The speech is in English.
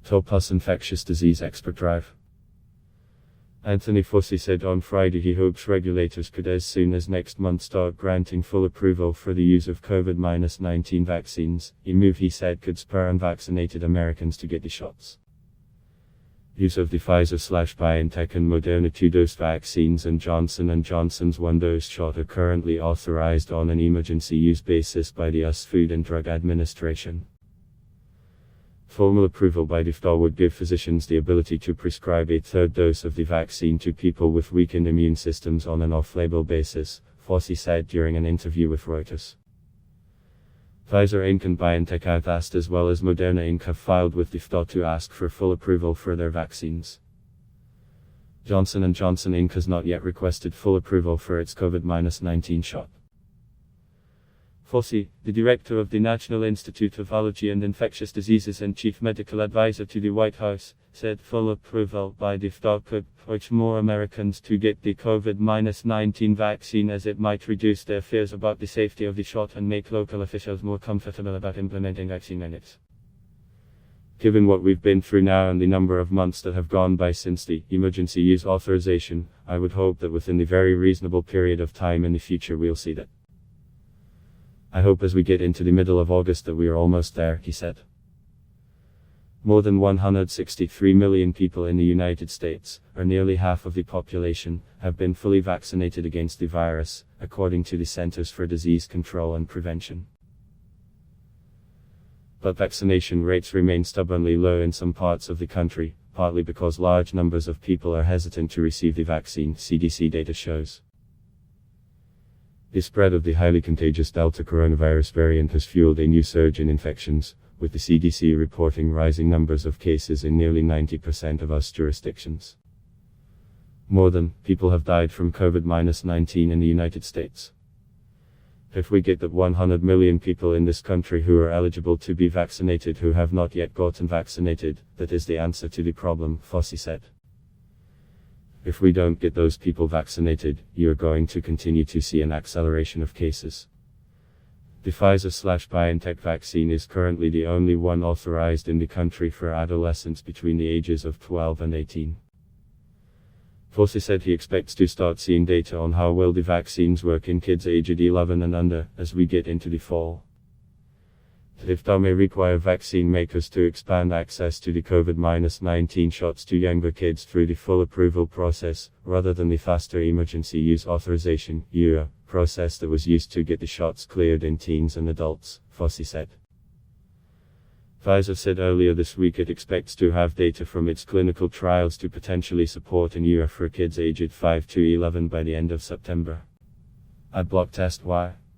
Plus infectious disease expert drive. Anthony Fauci said on Friday he hopes regulators could as soon as next month start granting full approval for the use of COVID-19 vaccines, a move he said could spur unvaccinated Americans to get the shots. Use of the Pfizer/BioNTech and Moderna 2-dose vaccines and Johnson & Johnson's 1-dose shot are currently authorized on an emergency use basis by the US Food and Drug Administration. Formal approval by the FDA would give physicians the ability to prescribe a third dose of the vaccine to people with weakened immune systems on an off-label basis, Fauci said during an interview with Reuters. Pfizer Inc. and BioNTech Avast as well as Moderna Inc. have filed with the FDA to ask for full approval for their vaccines. Johnson & Johnson Inc. has not yet requested full approval for its COVID-19 shot. Fauci, the director of the National Institute of Allergy and Infectious Diseases and chief medical advisor to the White House, said full approval by the FDA could push more Americans to get the COVID-19 vaccine as it might reduce their fears about the safety of the shot and make local officials more comfortable about implementing vaccine mandates. Given what we've been through now and the number of months that have gone by since the emergency use authorization, I would hope that within the very reasonable period of time in the future we'll see that. I hope as we get into the middle of August that we are almost there, he said. More than 163 million people in the United States, or nearly half of the population, have been fully vaccinated against the virus, according to the Centers for Disease Control and Prevention. But vaccination rates remain stubbornly low in some parts of the country, partly because large numbers of people are hesitant to receive the vaccine, CDC data shows. The spread of the highly contagious Delta coronavirus variant has fueled a new surge in infections, with the CDC reporting rising numbers of cases in nearly 90% of US jurisdictions. More than people have died from COVID-19 in the United States. If we get that 100 million people in this country who are eligible to be vaccinated who have not yet gotten vaccinated, that is the answer to the problem, Fauci said. If we don't get those people vaccinated, you're going to continue to see an acceleration of cases. The Pfizer/BioNTech vaccine is currently the only one authorized in the country for adolescents between the ages of 12 and 18. Fauci said he expects to start seeing data on how well the vaccines work in kids aged 11 and under, as we get into the fall. The FDA may require vaccine makers to expand access to the COVID-19 shots to younger kids through the full approval process, rather than the faster emergency use authorization (EUA) process that was used to get the shots cleared in teens and adults, Fauci said. Pfizer said earlier this week it expects to have data from its clinical trials to potentially support an EUA for kids aged 5 to 11 by the end of September. Ad block test why?